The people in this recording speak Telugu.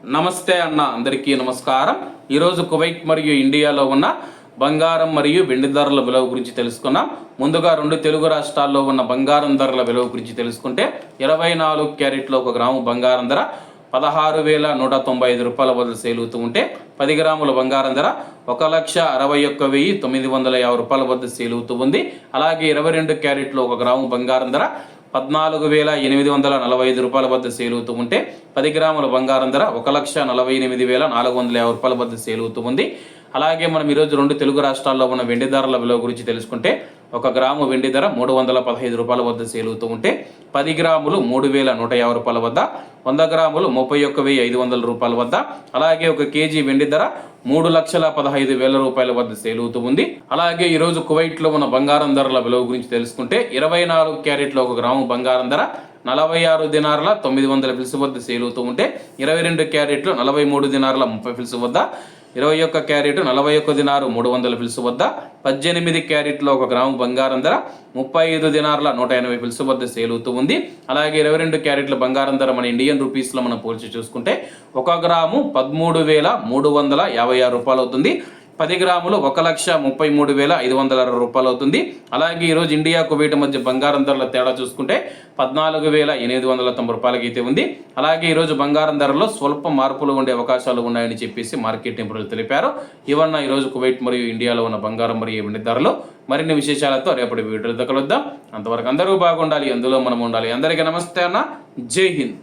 నమస్తే అన్న, అందరికీ నమస్కారం. ఈరోజు కువైట్ మరియు ఇండియాలో ఉన్న బంగారం మరియు వెండి ధరల విలువ గురించి తెలుసుకున్నాం. ముందుగా రెండు తెలుగు రాష్ట్రాల్లో ఉన్న బంగారం ధరల విలువ గురించి తెలుసుకుంటే 24 క్యారెట్లో 1 గ్రాము బంగారం ధర 16,195 రూపాయల వద్ద సేల్ అవుతూ ఉంటే 10 గ్రాముల బంగారం ధర 1,61,950 రూపాయల వద్ద సేల్ అవుతూ ఉంది. అలాగే 22 క్యారెట్లో 1 గ్రాము బంగారం ధర 14,845 రూపాయల వద్ద సేల్ అవుతూ ఉంటే 10 గ్రాముల బంగారం ధర 1,48,450 రూపాయల వద్ద సేల్ అవుతూ ఉంది. అలాగే మనం ఈరోజు రెండు తెలుగు రాష్ట్రాల్లో ఉన్న వెండి ధరల విలువ గురించి తెలుసుకుంటే 1 గ్రాము వెండి ధర 315 రూపాయల వద్ద సేల్ అవుతూ ఉంటే 10 గ్రాములు 3,150 రూపాయల వద్ద, 100 గ్రాములు 31,500 రూపాయల వద్ద, అలాగే 1 కేజీ వెండి ధర 3,15,000 రూపాయల వద్ద సేల్ అవుతూ ఉంది. అలాగే ఈరోజు కువైట్లో ఉన్న బంగారం ధరల విలువ గురించి తెలుసుకుంటే 24 క్యారెట్లో 1 గ్రాము బంగారం ధర 46 దినార్ల 900 ఫిల్స్ వద్ద సేల్ అవుతూ ఉంటే 22 క్యారెట్లు 43 దినార్ల 30 ఫిల్స్ వద్ద, 21 క్యారెట్ 41 దినారు 300 ఫిల్స్ వద్ద, 18 క్యారెట్లో 1 గ్రాము బంగారం ధర 35 దినార్ల 180 ఫిల్స్ వద్ద సేల్ అవుతూ ఉంది. అలాగే 22 క్యారెట్ల బంగారం ధర మన ఇండియన్ రూపీస్లో మనం పోల్చి చూసుకుంటే 1 గ్రాము 13,356 రూపాయలు అవుతుంది. 10 గ్రాములు 1,33,560 రూపాయలు అవుతుంది. అలాగే ఈరోజు ఇండియా కువైట్ మధ్య బంగారం ధరల తేడా చూసుకుంటే 14,890 రూపాయలకి అయితే ఉంది. అలాగే ఈరోజు బంగారం ధరలో స్వల్ప మార్పులు ఉండే అవకాశాలు ఉన్నాయని చెప్పేసి మార్కెట్ నిపుణులు తెలిపారు. ఇవన్న ఈరోజు కువైట్ మరియు ఇండియాలో ఉన్న బంగారం మరియు వెండి ధరలు. మరిన్ని విశేషాలతో రేపటి వీడియోలో కలుద్దాం. అంతవరకు అందరూ బాగుండాలి, అందులో మనం ఉండాలి. అందరికీ నమస్తే అన్న, జై హింద్.